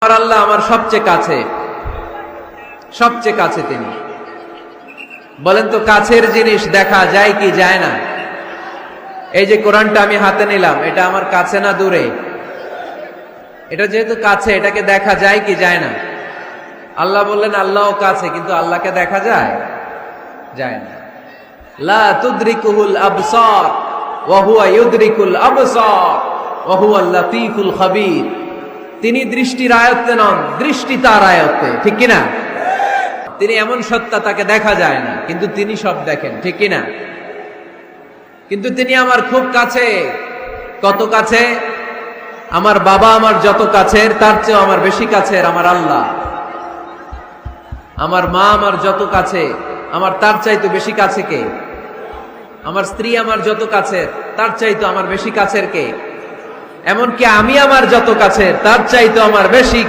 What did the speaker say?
আমার আল্লাহ আমার সবচেয়ে কাছে, সবচেয়ে কাছে তিনি। বলেন তো কাছের জিনিস দেখা যায় কি যায় না? এই যে কোরআনটা আমি হাতে নিলাম, এটা আমার কাছে না দূরে? এটা যেহেতু কাছে, এটাকে দেখা যায় কি যায় না? আল্লাহ বললেন আল্লাহও কাছে, কিন্তু আল্লাহকে দেখা যায়? যায় না। লা তুদরিকুহুল আবসার ওয়া হুয়া ইউদরিকুল আবসার ওয়া হুয়াল লাতীফুল খাবীর। তিনি দৃষ্টির আয়ত্তে নন, দৃষ্টি তার আয়ত্তে, ঠিক কিনা? তিনি এমন সত্তা, তাকে দেখা যায় না, কিন্তু তিনি সব দেখেন, ঠিক কিনা? কিন্তু তিনি আমার খুব কাছে। কত কাছে? আমার বাবা আমার যত কাছের, তার চেয়েও আমার বেশি কাছের আমার আল্লাহ। আমার মা আমার যত কাছে, আমার তার চাইতে বেশি কাছে কে? আমার স্ত্রী আমার যত কাছের, তার চাইতে আমার বেশি কাছের কে? এমনকি আমি আমার যত কাছের, তার চাইতে আমার বেশি